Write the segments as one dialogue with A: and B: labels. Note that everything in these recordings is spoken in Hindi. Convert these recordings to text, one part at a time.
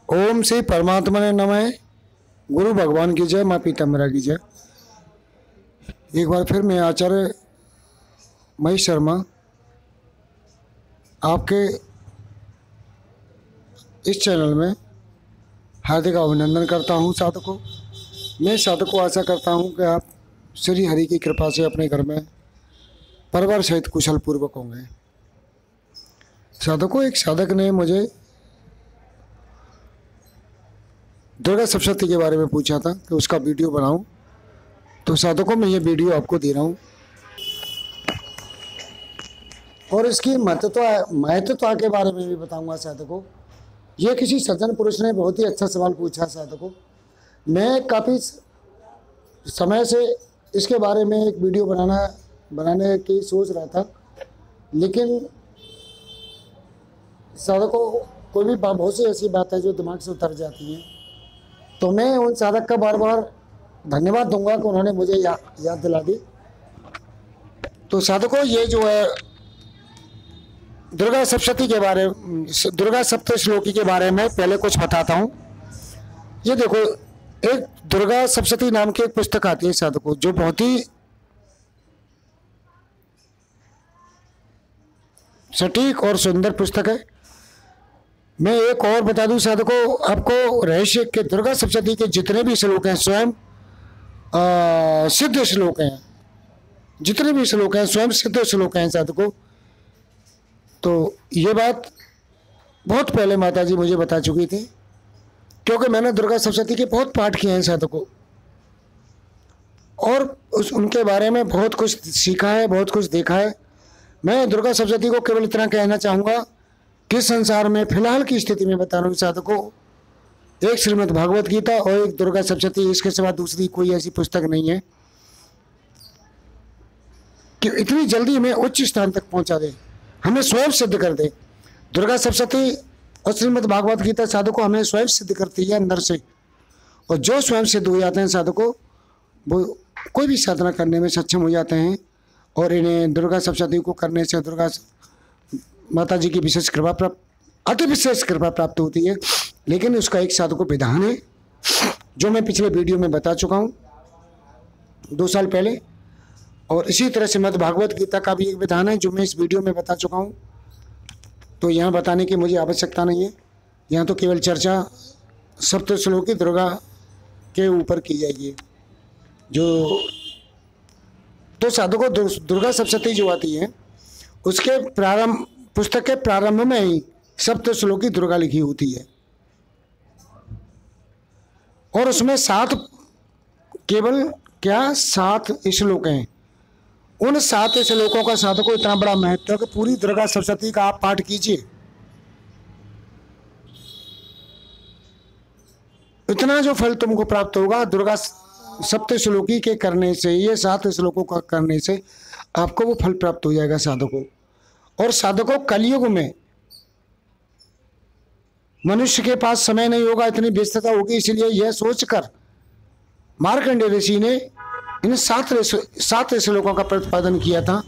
A: ओम श्री परमात्मा ने नमः। गुरु भगवान की जय, माँ पीताम्बरा की जय। एक बार फिर मैं आचार्य महेश शर्मा आपके इस चैनल में हार्दिक अभिनंदन करता हूँ साधकों। मैं साधकों आशा करता हूँ कि आप श्री हरि की कृपा से अपने घर में परिवार सहित कुशल पूर्वक होंगे। साधकों, एक साधक ने मुझे दुर्गा सप्तशती के बारे में पूछा था कि उसका वीडियो बनाऊं, तो साधकों मैं ये वीडियो आपको दे रहा हूं और इसकी महत्वता के बारे में भी बताऊंगा साधकों। ये किसी सज्जन पुरुष ने बहुत ही अच्छा सवाल पूछा साधकों। मैं काफ़ी समय से इसके बारे में एक वीडियो बनाने की सोच रहा था, लेकिन साधकों कोई भी बहुत सी ऐसी बात है जो दिमाग से उतर जाती हैं, तो मैं उन साधक का बार बार धन्यवाद दूंगा कि उन्होंने मुझे याद दिला दी। तो साधकों, ये जो है दुर्गा सप्तशती के बारे में, दुर्गा सप्तश्लोकी के बारे में पहले कुछ बताता हूँ। ये देखो, एक दुर्गा सप्तशती नाम की एक पुस्तक आती है साधकों, जो बहुत ही सटीक और सुंदर पुस्तक है। मैं एक और बता दूं साधकों आपको रहस्य के, दुर्गा सप्तशती के जितने भी श्लोक हैं स्वयं सिद्ध श्लोक हैं। जितने भी श्लोक हैं स्वयं सिद्ध श्लोक हैं साधकों। तो ये बात बहुत पहले माता जी मुझे बता चुकी थी, क्योंकि मैंने दुर्गा सप्तशती के बहुत पाठ किए हैं साधकों, और उनके बारे में बहुत कुछ सीखा है, बहुत कुछ देखा है। मैं दुर्गा सप्तशती को केवल इतना कहना चाहूँगा कि संसार में फिलहाल की स्थिति में बता रहा हूँ साधकों, एक श्रीमद् भागवत गीता और एक दुर्गा सप्तशती, इसके सिवा दूसरी कोई ऐसी पुस्तक नहीं है कि इतनी जल्दी हमें उच्च स्थान तक पहुंचा दे, हमें स्वयं सिद्ध कर दे। दुर्गा सप्तशती और श्रीमद् भागवत गीता साधकों हमें स्वयं सिद्ध करती है अंदर से, और जो स्वयं सिद्ध हो जाते हैं साधकों, वो कोई भी साधना करने में सक्षम हो जाते हैं। और इन्हें दुर्गा सप्तशती को करने से दुर्गा माता जी की विशेष कृपा प्राप्त, अति विशेष कृपा प्राप्त होती है। लेकिन उसका एक साधकों विधान है जो मैं पिछले वीडियो में बता चुका हूँ 2 साल पहले, और इसी तरह श्रीमद् भागवत गीता का भी एक विधान है जो मैं इस वीडियो में बता चुका हूँ। तो यहाँ बताने की मुझे आवश्यकता नहीं है, यहाँ तो केवल चर्चा सप्तश्लोकी दुर्गा के ऊपर की जाएगी। जो तो साधकों दुर्गा सप्तशती जो आती है, उसके पुस्तक के प्रारंभ में ही सप्तश्लोकी दुर्गा लिखी होती है, और उसमें 7 श्लोक हैं। उन 7 श्लोकों का साधकों इतना बड़ा महत्व है कि पूरी दुर्गा सप्तशती का आप पाठ कीजिए, इतना जो फल तुमको प्राप्त होगा दुर्गा सप्तश्लोकी के करने से, ये 7 श्लोकों का करने से आपको वो फल प्राप्त हो जाएगा साधकों। और साधकों, कलयुग में मनुष्य के पास समय नहीं होगा, इतनी व्यस्तता होगी, इसलिए यह सोचकर मार्कंडेय ऋषि ने इन 7 श्लोकों का प्रतिपादन किया था।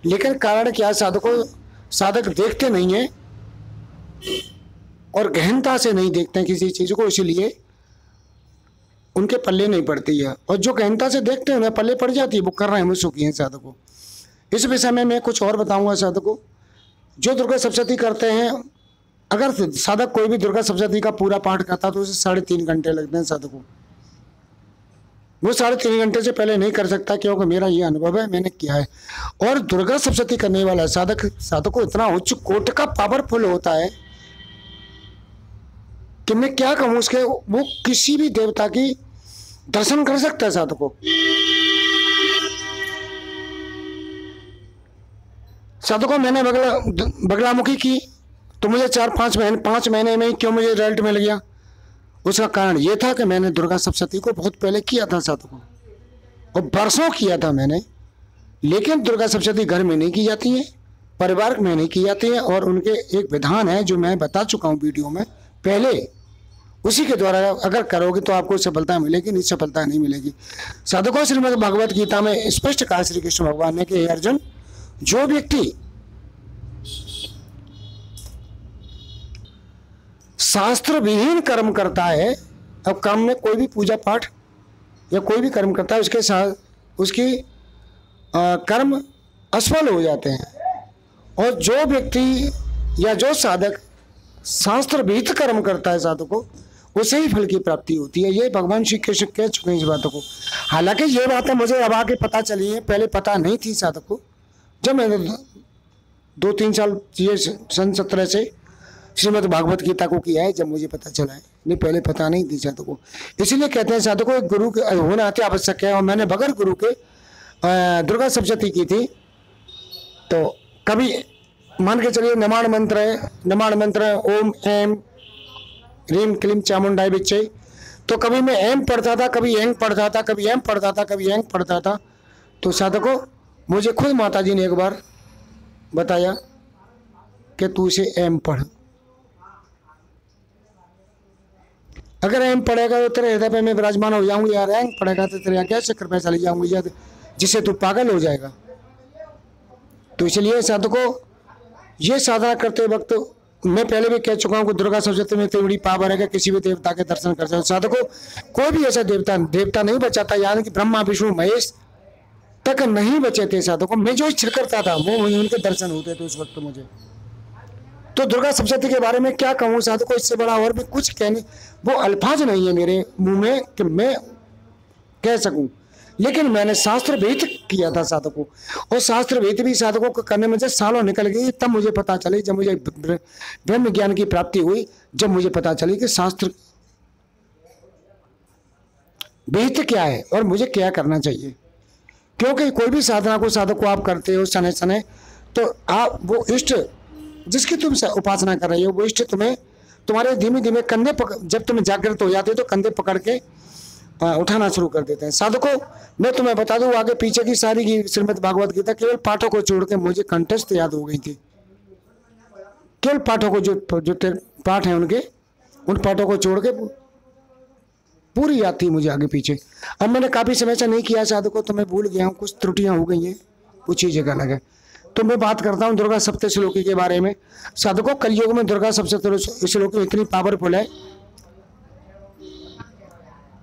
A: लेकिन कारण क्या साधकों, साधक देखते नहीं है और गहनता से नहीं देखते हैं किसी चीज को, इसलिए उनके पल्ले नहीं पड़ती है। और जो गहनता से देखते हैं उन्हें पल्ले पड़ जाती है, वो कर रहे हैं, सुखी हैं साधकों। इस विषय में मैं कुछ और बताऊंगा साधकों। जो दुर्गा सप्तशती करते हैं, अगर साधक कोई भी दुर्गा सप्तशती का पूरा पाठ करता तो उसे 3.5 घंटे लगते हैं साधकों। वो 3.5 घंटे से पहले नहीं कर सकता, क्योंकि मेरा ये अनुभव है, मैंने किया है। और दुर्गा सप्तशती करने वाला साधकों इतना उच्च कोट का पावरफुल होता है कि मैं क्या कहूँ उसके, वो किसी भी देवता की दर्शन कर सकता है साधकों। साधकों, मैंने बगलामुखी की तो मुझे 5 महीने में क्यों मुझे रिजल्ट मिल गया? उसका कारण ये था कि मैंने दुर्गा सप्तशती को बहुत पहले किया था साधकों, और बरसों किया था मैंने। लेकिन दुर्गा सप्तशती घर में नहीं की जाती है, परिवार में नहीं की जाती है, और उनके एक विधान है जो मैं बता चुका हूँ वीडियो में पहले। उसी के द्वारा अगर करोगे तो आपको सफलता मिलेगी, नहीं सफलता नहीं मिलेगी। साधकों, श्रीमद् भगवत गीता में स्पष्ट कहा श्री कृष्ण भगवान ने कि हे अर्जुन, जो व्यक्ति शास्त्र विहीन कर्म करता है, अब कर्म में कोई भी पूजा पाठ या कोई भी कर्म करता है उसके साथ उसकी कर्म असफल हो जाते हैं। और जो व्यक्ति या जो साधक शास्त्र विहित कर्म करता है साधकों, उसे ही फल की प्राप्ति होती है। ये भगवान श्री कृष्ण कह चुके हैं इस बातों को। हालांकि ये बातें मुझे अब आके पता चली है, पहले पता नहीं थी साधक को। जब मैंने 2-3 साल ये सन 17 से श्रीमद् भागवत गीता को किया है, जब मुझे पता चला है, नहीं पहले पता नहीं थी साधक को। इसीलिए कहते हैं साधक को गुरु के होना अति आवश्यक है। और मैंने बगैर गुरु के दुर्गा सप्तशती की थी। तो कभी मान के चलिए नमाण मंत्र है ओम एम रीम क्लीम चामुंडाई बिच्चे, तो कभी मैं एम पढ़ता था, कभी एंग पढ़ता था, कभी एम पढ़ता था, कभी एंग पढ़ता था। तो साधकों मुझे खुद माता जी ने एक बार बताया कि तू इसे एम पढ़, अगर एम पढ़ेगा तो तेरे हृदय पे मैं विराजमान हो जाऊंगी, यार एंग पढ़ेगा तो तेरे यहाँ कैसे कृपया चली जाऊंगी यार, जिससे तू पागल हो जाएगा। तो इसलिए साधकों ये साधना करते वक्त मैं पहले भी कह चुका हूँ कि दुर्गा सप्तशती में इतनी बड़ी पावर है कि किसी भी देवता के दर्शन कर सकते। साधकों कोई भी ऐसा देवता नहीं बचाता, यानी कि ब्रह्मा विष्णु महेश तक नहीं बचे थे साधकों। मैं जो इच्छा करता था वो उनके दर्शन होते थे उस वक्त मुझे। तो दुर्गा सप्तशती के बारे में क्या कहूँ साधकों, इससे बड़ा और भी कुछ कहने वो अल्फाज नहीं है मेरे मुंह में कि मैं कह सकूं। लेकिन मैंने शास्त्र विहित किया था साधकों, और शास्त्र विहित भी साधकों को करने में सालों निकल गई। तब मुझे पता चली, जब मुझे ब्रह्म ज्ञान की प्राप्ति हुई, जब मुझे पता चली कि शास्त्र विहित क्या है और मुझे क्या करना चाहिए। क्योंकि कोई भी साधना को साधक को आप करते हो समय समय, तो आप वो इष्ट जिसकी तुम उपासना कर रही हो वो इष्ट तुम्हें तुम्हारे धीमे धीमे कंधे जब तुम जागृत हो जाते हो तो कंधे पकड़ के उठाना शुरू कर देते हैं। साधकों मैं तुम्हें बता दूं आगे पीछे की सारी की श्रीमद् भागवत गीता केवल पाठों को छोड़ के मुझे कंठस्थ याद हो गई थी। केवल पाठों को जो पाठ हैं उनके उन पाठों को छोड़ के पूरी याद थी मुझे आगे पीछे। अब मैंने काफी समय से नहीं किया साधकों, तो मैं भूल गया हूँ, कुछ त्रुटियां हो गई हैं, कुछ ही जगह लगे। तो मैं बात करता हूँ दुर्गा सप्तश्लोकी के बारे में। साधकों कलयुग में दुर्गा सप्तश्लोकी इतनी पावरफुल है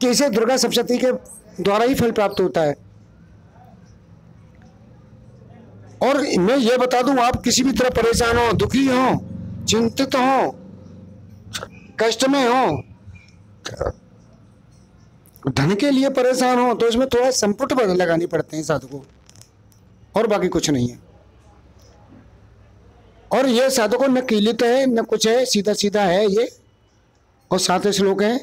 A: कि इसे दुर्गा सप्तशती के द्वारा ही फल प्राप्त होता है। और मैं ये बता दूं, आप किसी भी तरह परेशान हो, दुखी हो, चिंतित हो, कष्ट में हो, धन के लिए परेशान हो, तो इसमें थोड़ा संपुट लगानी पड़ते हैं साधकों, और बाकी कुछ नहीं है। और ये साधकों न कीलित है न कुछ है, सीधा सीधा है ये। और 7 श्लोक हैं।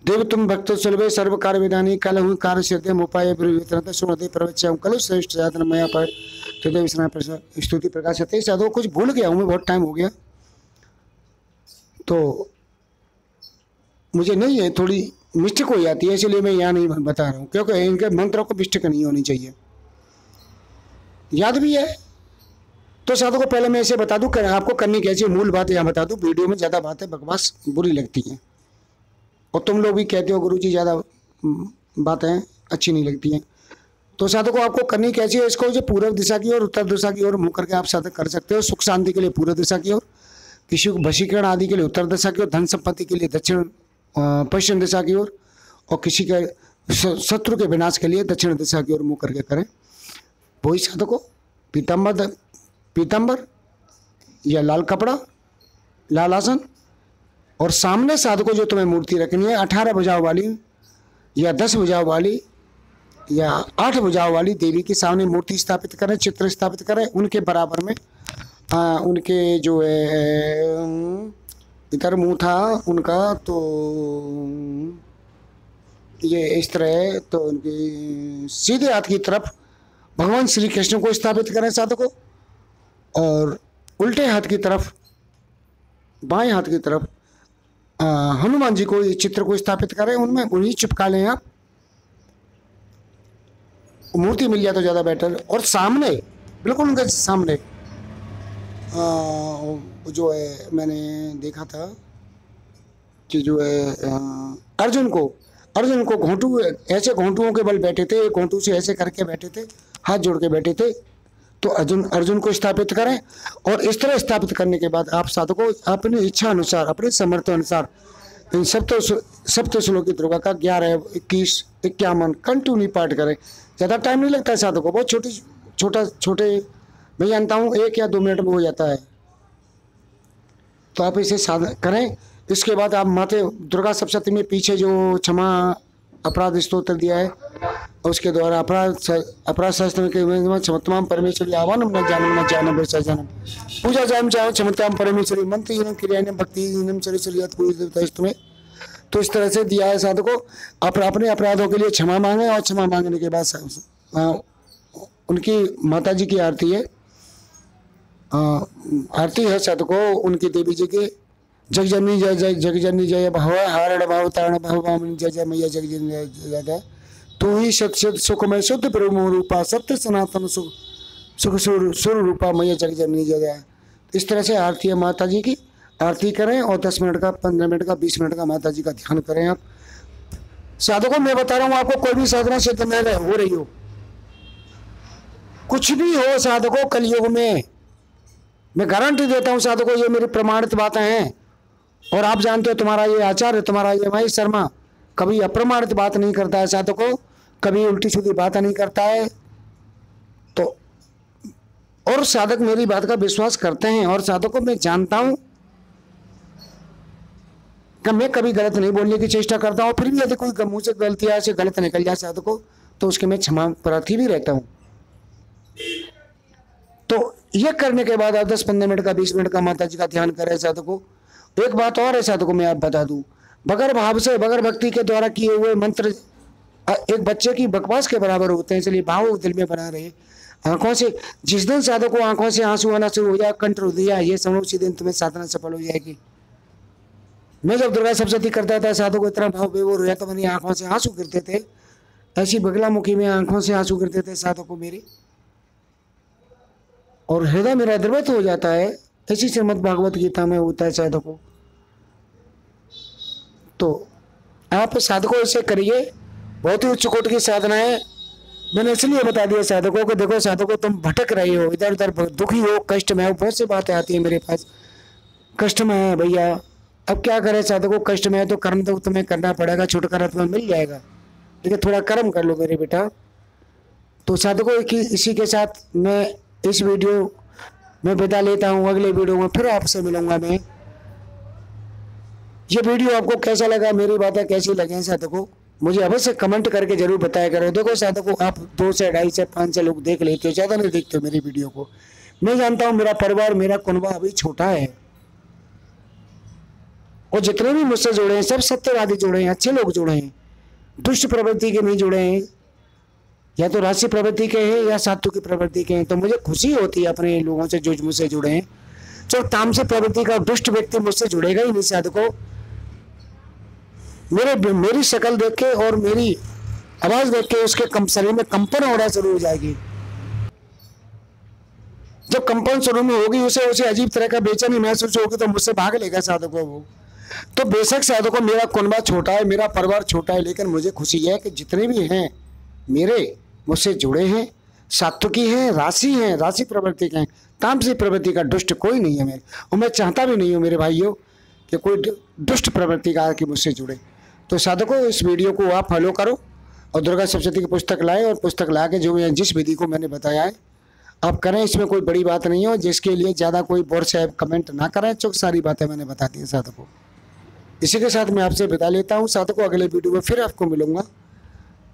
A: देव तुम भक्त सुलभे सर्व कार्य विधानी कल हुई कार्य सिद्धि उपाय सुनते प्रवच्य कल श्रेष्ठ जातन मया पर हृदय स्तुति प्रकाश है। साधु कुछ भूल गया हूँ मैं, बहुत टाइम हो गया तो मुझे नहीं है, थोड़ी मिस्टेक हो जाती है, इसलिए मैं यहाँ नहीं बता रहा हूँ, क्योंकि इनके मंत्रों को मिस्टेक नहीं होनी चाहिए, याद भी है। तो साधु को पहले मैं इसे बता दूं आपको करनी कैसी मूल बात यहाँ बता दूं। वीडियो में ज़्यादा बातें बकवास बुरी लगती हैं, और तुम लोग भी कहते हो गुरुजी ज़्यादा बातें अच्छी नहीं लगती हैं। तो साधक को आपको करनी कैसी है, इसको जो पूर्व दिशा की ओर उत्तर दिशा की ओर मुँह करके आप साधक कर सकते हो। सुख शांति के लिए पूर्व दिशा की ओर, किसी को वशीकरण आदि के लिए उत्तर दिशा की ओर, धन संपत्ति के लिए दक्षिण पश्चिम दिशा की ओर, और किसी के शत्रु के विनाश के लिए दक्षिण दिशा की ओर मुँह करके करें। वही साधक को पीताम्बर या लाल कपड़ा, लाल आसन, और सामने साधकों जो तुम्हें मूर्ति रखनी है 18 भुजाओं वाली या 10 भुजाओं वाली या 8 भुजाओं वाली देवी के सामने मूर्ति स्थापित करें, चित्र स्थापित करें। उनके बराबर में उनके जो है इधर मुंह था उनका, तो ये इस तरह है, तो उनके सीधे हाथ की तरफ भगवान श्री कृष्ण को स्थापित करें साधकों, और उल्टे हाथ की तरफ बाएं हाथ की तरफ हनुमान जी को, इस चित्र को स्थापित करें, उनमें उन्हीं चिपका लें आप। मूर्ति मिल जाए तो ज़्यादा बेटर। और सामने बिल्कुल उनके सामने जो है मैंने देखा था कि जो है अर्जुन को घोंटू, ऐसे घोंटुओं के बल बैठे थे, घोंटू से ऐसे करके बैठे थे, हाथ जोड़ के बैठे थे, तो अर्जुन अर्जुन को स्थापित करें, और इस तरह स्थापित करने के बाद आप साधकों अपनी इच्छा अनुसार, अपने सामर्थ्य अनुसार इन सप्त श्लोकी दुर्गा का 11, 21, 51 कंटिन्यू पाठ करें। ज़्यादा टाइम नहीं लगता है साधकों, बहुत छोटे मैं जानता हूँ 1 या 2 मिनट में हो जाता है। तो आप इसे साधन करें। इसके बाद आप माते दुर्गा सप्तशती में पीछे जो क्षमा अपराध स्तोत्र दिया है, उसके द्वारा अपराध शास्त्र के क्षमताम परमेश्वरी आवान न जानम वर्षा जानम पूजा जाम चाहो क्षमताम परमेश्वरी मंत्र क्रियान भक्ति चरित में। तो इस तरह से दिया है साधकों। आप अपने अपराधों के लिए क्षमा मांगे, और क्षमा मांगने के बाद उनकी माता जी की आरती है, आरती है साधकों उनकी देवी जी की। जगजननी जय जय जगजननी जय भव हारण भाव तारण भाव वामिनी जय जय मैया जगजननी जय जय। तू ही सत्य सुखमय शुद्ध ब्रह्म रूपा सत्य सनातन सुख सुर रूपा मैया जगजननी जय जय। इस तरह से आरती है माता जी की। आरती करें और 10 मिनट का, 15 मिनट का, 20 मिनट का माता जी का ध्यान करें। आप साधकों मैं बता रहा हूँ आपको, कोई भी साधना सिद्ध न हो रही हो, कुछ भी हो साधकों कलयुग में, मैं गारंटी देता हूँ साधकों, ये मेरी प्रमाणित बातें हैं। और आप जानते हो तुम्हारा ये आचार्य, तुम्हारा ये महेश शर्मा कभी अप्रमाणित बात नहीं करता है साधकों, कभी उल्टी सीधी बात नहीं करता है। तो और साधक मेरी बात का विश्वास करते हैं, और साधकों मैं जानता हूं कि मैं कभी गलत नहीं बोलने की चेष्टा करता हूं। फिर भी यदि कोई मुंह से गलतियां से गलत निकल जाए साधकों, तो उसके मैं क्षमा प्रार्थी भी रहता हूं। तो यह करने के बाद आप 10-15 मिनट का, 20 मिनट का माता जी का ध्यान करें साधकों। एक बात और है साधकों मैं आप बता दूं, बगैर भाव से, बगैर भक्ति के द्वारा किए हुए मंत्र एक बच्चे की बकवास के बराबर होते हैं। इसलिए भाव दिल में बना रहे। आंखों से जिस दिन साधकों आंखों से आंसू आना शुरू हो जाए, कंठ रुक दिया, ये समझो उसी दिन तुम्हें साधना सफल हो जाएगी। मैं जब दुर्गा सप्तशती करता था साधकों, इतना भाव बेवोर हो जाता, मेरी आंखों से आंसू गिरते थे, ऐसी बगलामुखी में आंखों से आंसू गिरते थे साधकों मेरे, और हृदय मेरा द्रवित हो जाता है। ऐसी श्रीमद् भागवत गीता में होता है साधकों। तो आप साधकों इसे करिए, बहुत ही उच्च कोटि की साधना है। मैंने इसलिए बता दिया साधकों को, देखो साधकों तुम भटक रहे हो, इधर उधर दुखी हो, कष्ट में हो, बहुत सी बातें आती है मेरे पास, कष्ट में है भैया, अब क्या करें साधकों, कष्ट में है तो कर्म तो तुम्हें करना पड़ेगा, छुटकारा तुम्हें मिल जाएगा, लेकिन थोड़ा कर्म कर लो मेरे बेटा। तो साधकों इसी के साथ मैं इस वीडियो में विदा लेता हूँ। अगले वीडियो में फिर आपसे मिलूंगा मैं। ये वीडियो आपको कैसा लगा, मेरी बातें कैसी लगी साधकों, मुझे अवश्य कमेंट करके जरूर बताया करो। देखो साधकों आप 2 से 2.5 से 5 से लोग देख लेते हो, ज़्यादा नहीं देखते हो मेरी वीडियो को। मैं जानता हूँ मेरा परिवार, मेरा कुनबा अभी छोटा है, और जितने भी मुझसे जुड़े हैं सब सत्यवादी जुड़े हैं, अच्छे लोग जुड़े हैं, दुष्ट प्रवृत्ति के नहीं जुड़े हैं, या तो राशि प्रवृत्ति के हैं या सात्विक की प्रवृत्ति के हैं। तो मुझे खुशी होती है अपने लोगों से जो मुझसे जुड़े हैं। जो तामसिक प्रवृत्ति का दुष्ट व्यक्ति मुझसे जुड़ेगा ही नहीं साधकों। मेरी शक्ल देख के और मेरी आवाज देख के उसके शरीर में कंपन होना शुरू हो जाएगी। जब कंपन शुरू में होगी, उसे अजीब तरह का बेचैनी महसूस होगी, तो मुझसे भाग लेगा साधकों वो। तो बेशक साधकों मेरा कुनबा छोटा है, मेरा परिवार छोटा है, लेकिन मुझे खुशी है कि जितने भी हैं मेरे मुझसे जुड़े हैं, सात्विकी हैं, राशि प्रवृत्ति के हैं, तामसिक प्रवृत्ति का दुष्ट कोई नहीं है मेरे, और मैं चाहता भी नहीं हूँ मेरे भाइयों कि कोई दुष्ट प्रवृत्ति का आके मुझसे जुड़े। तो साधकों इस वीडियो को आप फॉलो करो, और दुर्गा सप्तशती की पुस्तक लाएं, और पुस्तक ला के जो जिस विधि को मैंने बताया है आप करें। इसमें कोई बड़ी बात नहीं है, जिसके लिए ज़्यादा कोई बोर से कमेंट ना करें, चुप सारी बातें मैंने बता दी है साधकों। इसी के साथ मैं आपसे विदा लेता हूँ साधकों, अगले वीडियो में फिर आपको मिलूंगा।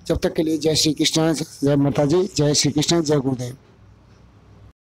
A: जब तक के लिए जय श्री कृष्ण, जय माता जी, जय श्री कृष्ण, जय गुरुदेव।